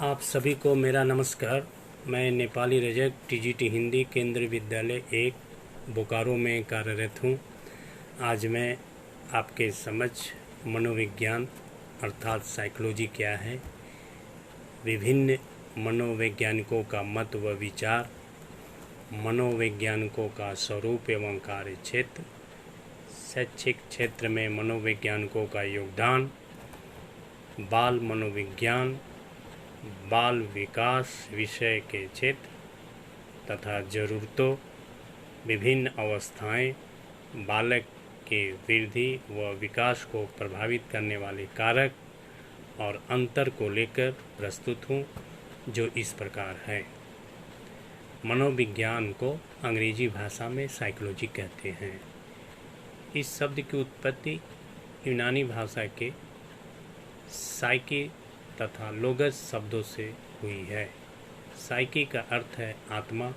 आप सभी को मेरा नमस्कार। मैं नेपाली रजक टीजीटी हिंदी केंद्रीय विद्यालय 1 बोकारो में कार्यरत हूँ। आज मैं आपके समक्ष मनोविज्ञान अर्थात साइकोलॉजी क्या है, विभिन्न मनोवैज्ञानिकों का मत व विचार, मनोवैज्ञानिकों का स्वरूप एवं कार्य क्षेत्र, शैक्षिक क्षेत्र में मनोवैज्ञानिकों का योगदान, बाल मनोविज्ञान, बाल विकास विषय के क्षेत्र तथा ज़रूरतों, विभिन्न अवस्थाएं, बालक के वृद्धि व विकास को प्रभावित करने वाले कारक और अंतर को लेकर प्रस्तुत हूँ, जो इस प्रकार है। मनोविज्ञान को अंग्रेजी भाषा में साइकोलॉजी कहते हैं। इस शब्द की उत्पत्ति यूनानी भाषा के साइकी तथा लोगस शब्दों से हुई है। साइकी का अर्थ है आत्मा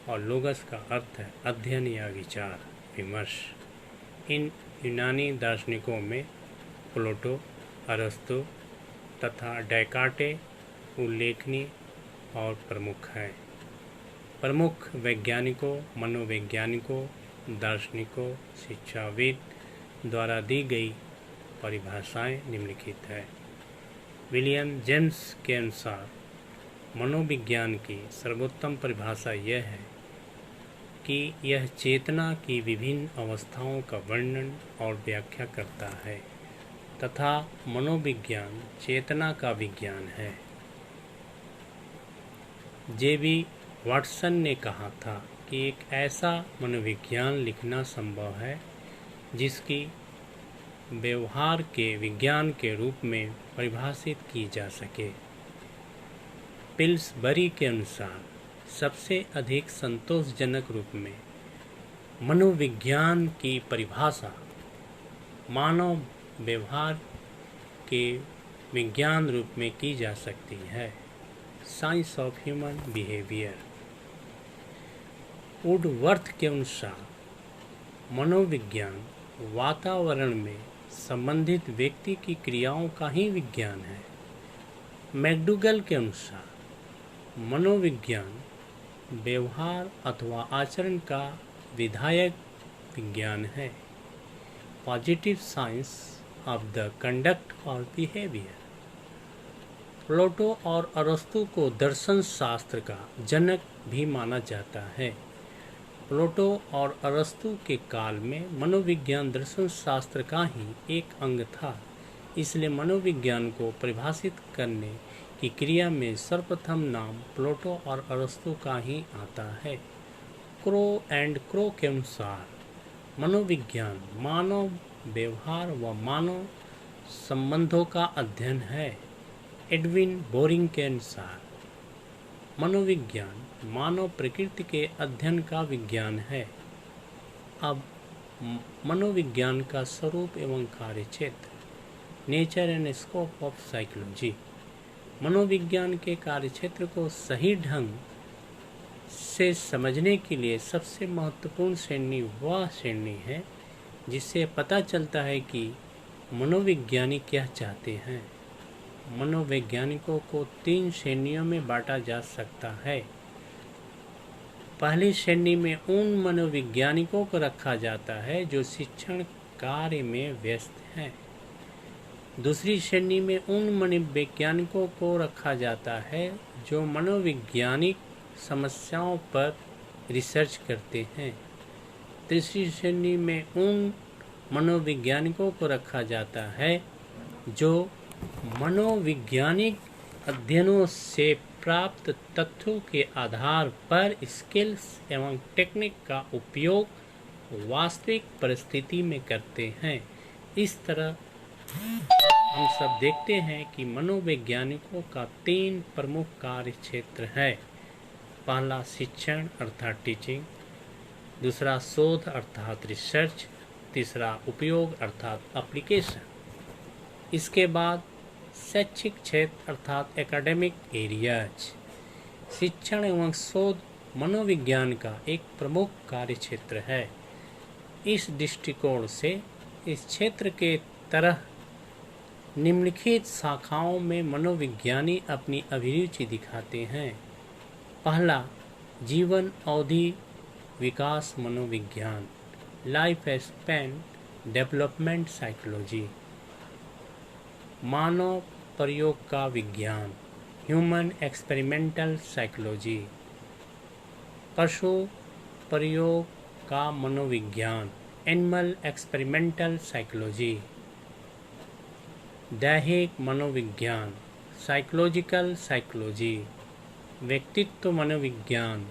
और लोगस का अर्थ है अध्ययन या विचार विमर्श। इन यूनानी दार्शनिकों में प्लेटो, अरस्तु तथा डेकार्टे उल्लेखनीय और प्रमुख हैं। प्रमुख वैज्ञानिकों, मनोवैज्ञानिकों, दार्शनिकों, शिक्षाविद द्वारा दी गई परिभाषाएं निम्नलिखित है। विलियम जेम्स के अनुसार मनोविज्ञान की सर्वोत्तम परिभाषा यह है कि यह चेतना की विभिन्न अवस्थाओं का वर्णन और व्याख्या करता है तथा मनोविज्ञान चेतना का विज्ञान है। जे.बी. वाटसन ने कहा था कि एक ऐसा मनोविज्ञान लिखना संभव है जिसकी व्यवहार के विज्ञान के रूप में परिभाषित की जा सके। पिल्सबरी के अनुसार सबसे अधिक संतोषजनक रूप में मनोविज्ञान की परिभाषा मानव व्यवहार के विज्ञान रूप में की जा सकती है। Science of human behaviour. Woodworth के अनुसार मनोविज्ञान वातावरण में संबंधित व्यक्ति की क्रियाओं का ही विज्ञान है। मैकडूगल के अनुसार मनोविज्ञान व्यवहार अथवा आचरण का विधायक विज्ञान है। Positive science of the conduct और बिहेवियर। प्लेटो और अरस्तु को दर्शन शास्त्र का जनक भी माना जाता है। प्लेटो और अरस्तु के काल में मनोविज्ञान दर्शन शास्त्र का ही एक अंग था, इसलिए मनोविज्ञान को परिभाषित करने की क्रिया में सर्वप्रथम नाम प्लेटो और अरस्तु का ही आता है। क्रो एंड क्रो के अनुसार मनोविज्ञान मानव व्यवहार व मानव संबंधों का अध्ययन है। एडविन बोरिंग के अनुसार मनोविज्ञान मानव प्रकृति के अध्ययन का विज्ञान है। अब मनोविज्ञान का स्वरूप एवं कार्य क्षेत्र। Nature and scope of psychology. मनोविज्ञान के कार्य क्षेत्र को सही ढंग से समझने के लिए सबसे महत्वपूर्ण श्रेणी वह श्रेणी है जिससे पता चलता है कि मनोविज्ञानी क्या चाहते हैं। मनोवैज्ञानिकों को 3 श्रेणियों में बांटा जा सकता है। पहली श्रेणी में उन मनोवैज्ञानिकों को रखा जाता है जो शिक्षण कार्य में व्यस्त हैं। दूसरी श्रेणी में उन मनोवैज्ञानिकों को रखा जाता है जो मनोवैज्ञानिक समस्याओं पर रिसर्च करते हैं। तीसरी श्रेणी में उन मनोवैज्ञानिकों को रखा जाता है जो मनोवैज्ञानिक अध्ययनों से प्राप्त तथ्यों के आधार पर स्किल्स एवं टेक्निक का उपयोग वास्तविक परिस्थिति में करते हैं। इस तरह हम सब देखते हैं कि मनोवैज्ञानिकों का 3 प्रमुख कार्य क्षेत्र है। पहला शिक्षण अर्थात टीचिंग, दूसरा शोध अर्थात रिसर्च, तीसरा उपयोग अर्थात एप्लीकेशन। इसके बाद शैक्षिक क्षेत्र अर्थात एकेडमिक एरियाज। शिक्षण एवं शोध मनोविज्ञान का एक प्रमुख कार्य क्षेत्र है। इस दृष्टिकोण से इस क्षेत्र के तरह निम्नलिखित शाखाओं में मनोविज्ञानी अपनी अभिरुचि दिखाते हैं। पहला, जीवन अवधि विकास मनोविज्ञान, लाइफ स्पैन डेवलपमेंट साइकोलॉजी। मानव प्रयोग का विज्ञान, ह्यूमन एक्सपेरिमेंटल साइकोलॉजी। पशु प्रयोग का मनोविज्ञान, एनिमल एक्सपेरिमेंटल साइकोलॉजी। दैहिक मनोविज्ञान, साइकोलॉजिकल साइकोलॉजी। व्यक्तित्व मनोविज्ञान,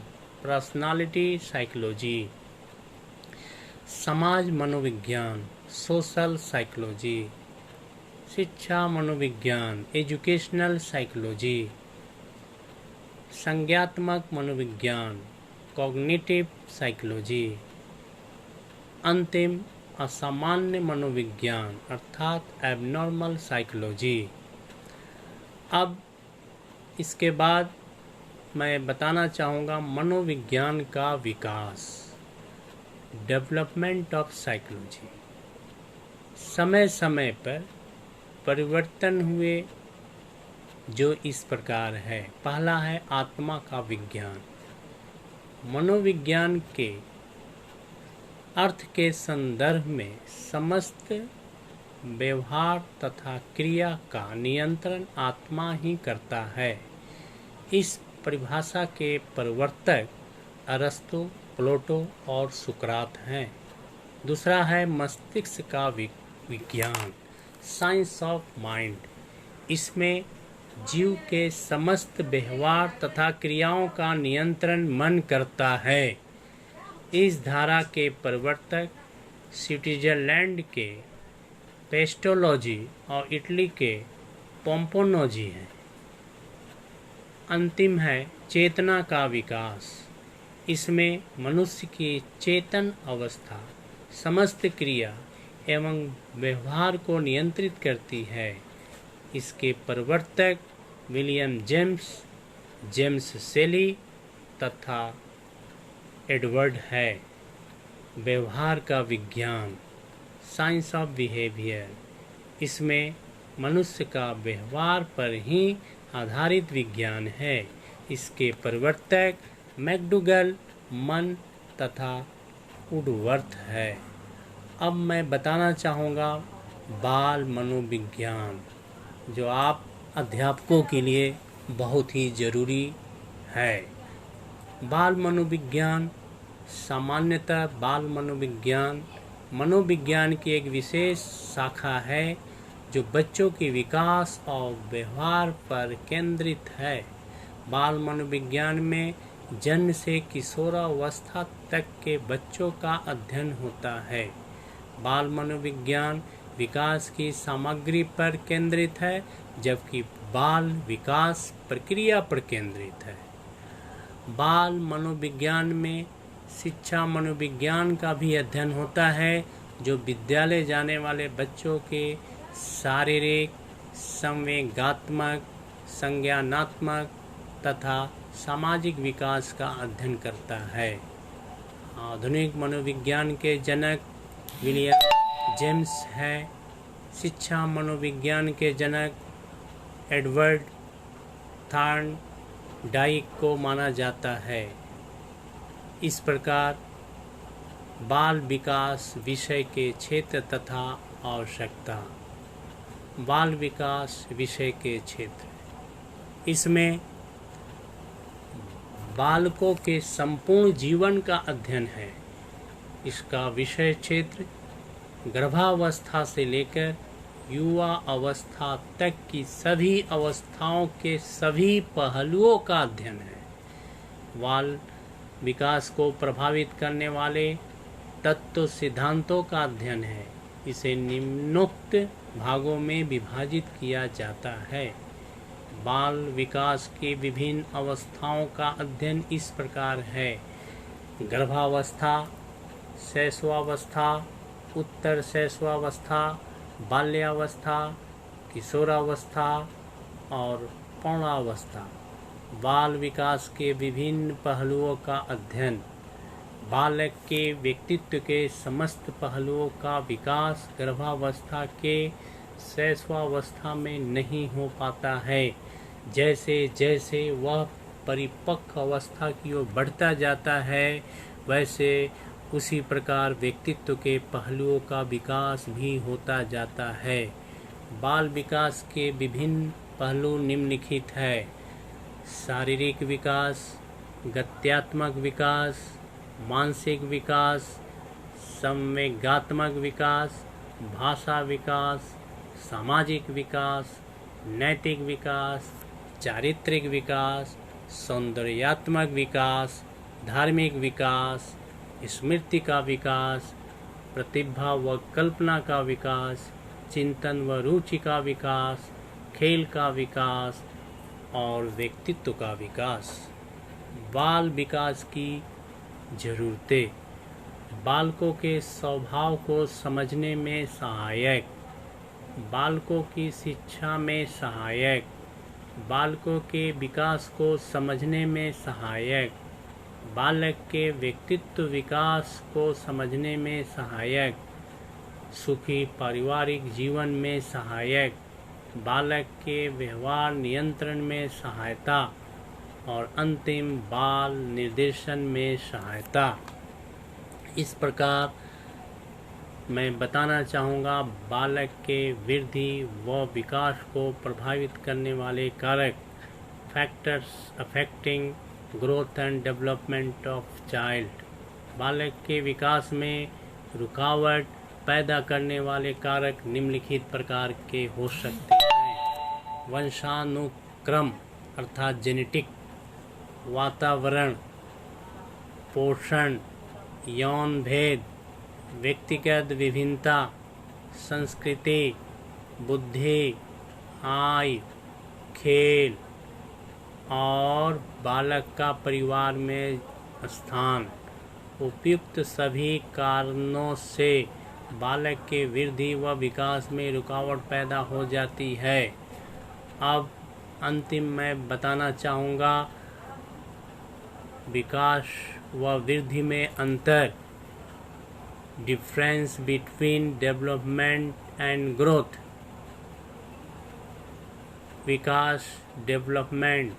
पर्सनालिटी साइकोलॉजी। समाज मनोविज्ञान, सोशल साइकोलॉजी। शिक्षा मनोविज्ञान, एजुकेशनल साइकोलॉजी। संज्ञात्मक मनोविज्ञान, कॉग्निटिव साइकोलॉजी। अंतिम, असामान्य मनोविज्ञान अर्थात एबनॉर्मल साइकोलॉजी। अब इसके बाद मैं बताना चाहूँगा मनोविज्ञान का विकास, डेवलपमेंट ऑफ साइकोलॉजी। समय समय पर परिवर्तन हुए जो इस प्रकार है। पहला है आत्मा का विज्ञान। मनोविज्ञान के अर्थ के संदर्भ में समस्त व्यवहार तथा क्रिया का नियंत्रण आत्मा ही करता है। इस परिभाषा के प्रवर्तक अरस्तु, प्लेटो और सुकरात हैं। दूसरा है मस्तिष्क का विज्ञान, साइंस ऑफ माइंड। इसमें जीव के समस्त व्यवहार तथा क्रियाओं का नियंत्रण मन करता है। इस धारा के प्रवर्तक स्विट्जरलैंड के पेस्टोलॉजी और इटली के पोम्पोनोजी हैं। अंतिम है चेतना का विकास। इसमें मनुष्य की चेतन अवस्था समस्त क्रिया एवं व्यवहार को नियंत्रित करती है। इसके प्रवर्तक विलियम जेम्स, जेम्स सेली तथा एडवर्ड है। व्यवहार का विज्ञान, साइंस ऑफ बिहेवियर। इसमें मनुष्य का व्यवहार पर ही आधारित विज्ञान है। इसके प्रवर्तक मैकडूगल, मन तथा वुडवर्थ है। अब मैं बताना चाहूँगा बाल मनोविज्ञान, जो आप अध्यापकों के लिए बहुत ही ज़रूरी है। बाल मनोविज्ञान सामान्यतः बाल मनोविज्ञान की एक विशेष शाखा है जो बच्चों के विकास और व्यवहार पर केंद्रित है। बाल मनोविज्ञान में जन्म से किशोरावस्था तक के बच्चों का अध्ययन होता है। बाल मनोविज्ञान विकास की सामग्री पर केंद्रित है, जबकि बाल विकास प्रक्रिया पर केंद्रित है। बाल मनोविज्ञान में शिक्षा मनोविज्ञान का भी अध्ययन होता है, जो विद्यालय जाने वाले बच्चों के शारीरिक, संवेगात्मक, संज्ञानात्मक तथा सामाजिक विकास का अध्ययन करता है। आधुनिक मनोविज्ञान के जनक विलियम जेम्स है। शिक्षा मनोविज्ञान के जनक एडवर्ड थॉर्नडाइक को माना जाता है। इस प्रकार बाल विकास विषय के क्षेत्र तथा आवश्यकता। बाल विकास विषय के क्षेत्र, इसमें बालकों के संपूर्ण जीवन का अध्ययन है। इसका विषय क्षेत्र गर्भावस्था से लेकर युवा अवस्था तक की सभी अवस्थाओं के सभी पहलुओं का अध्ययन है। बाल विकास को प्रभावित करने वाले तत्व सिद्धांतों का अध्ययन है। इसे निम्नोक्त भागों में विभाजित किया जाता है। बाल विकास की विभिन्न अवस्थाओं का अध्ययन इस प्रकार है: गर्भावस्था, शैशवावस्था, उत्तर शैशवावस्था, बाल्यावस्था, किशोरावस्था और पौणावस्था। बाल विकास के विभिन्न पहलुओं का अध्ययन, बालक के व्यक्तित्व के समस्त पहलुओं का विकास गर्भावस्था के शैशवावस्था में नहीं हो पाता है। जैसे जैसे वह परिपक्व अवस्था की ओर बढ़ता जाता है, वैसे उसी प्रकार व्यक्तित्व के पहलुओं का विकास भी होता जाता है। बाल विकास के विभिन्न पहलू निम्नलिखित है: शारीरिक विकास, गत्यात्मक विकास, मानसिक विकास, संवेगात्मक विकास, भाषा विकास, सामाजिक विकास, नैतिक विकास, चारित्रिक विकास, सौंदर्यात्मक विकास, धार्मिक विकास, स्मृति का विकास, प्रतिभा व कल्पना का विकास, चिंतन व रुचि का विकास, खेल का विकास और व्यक्तित्व का विकास। बाल विकास की जरूरतें: बालकों के स्वभाव को समझने में सहायक, बालकों की शिक्षा में सहायक, बालकों के विकास को समझने में सहायक, बालक के व्यक्तित्व विकास को समझने में सहायक, सुखी पारिवारिक जीवन में सहायक, बालक के व्यवहार नियंत्रण में सहायता और अंतिम बाल निर्देशन में सहायता। इस प्रकार मैं बताना चाहूँगा, बालक के वृद्धि व विकास को प्रभावित करने वाले कारक, factors affecting growth and development of child. बालक के विकास में रुकावट पैदा करने वाले कारक निम्नलिखित प्रकार के हो सकते हैं: वंशानुक्रम अर्थात जेनेटिक, वातावरण, पोषण, यौन भेद, व्यक्तिगत विभिन्नता, संस्कृति, बुद्धि, आय, खेल और बालक का परिवार में स्थान। उपयुक्त सभी कारणों से बालक के वृद्धि व विकास में रुकावट पैदा हो जाती है। अब अंतिम मैं बताना चाहूँगा, विकास व वृद्धि में अंतर, difference between development and growth. Vikas development,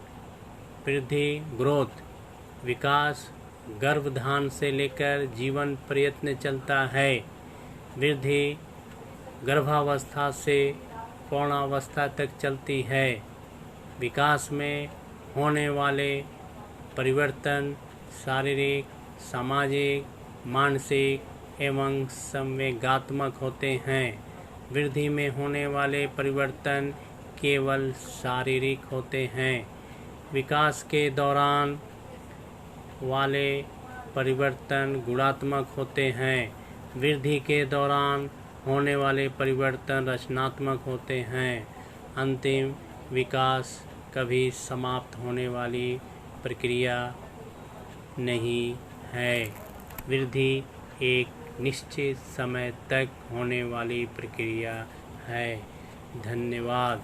वृद्धि ग्रोथ। विकास गर्भधान से लेकर जीवन प्रयत्न चलता है। वृद्धि गर्भावस्था से पौणावस्था तक चलती है। विकास में होने वाले परिवर्तन शारीरिक, सामाजिक, मानसिक एवं संवेगात्मक होते हैं। वृद्धि में होने वाले परिवर्तन केवल शारीरिक होते हैं। विकास के दौरान वाले परिवर्तन गुणात्मक होते हैं। वृद्धि के दौरान होने वाले परिवर्तन रचनात्मक होते हैं। अंतिम विकास कभी समाप्त होने वाली प्रक्रिया नहीं है। वृद्धि एक निश्चित समय तक होने वाली प्रक्रिया है। धन्यवाद।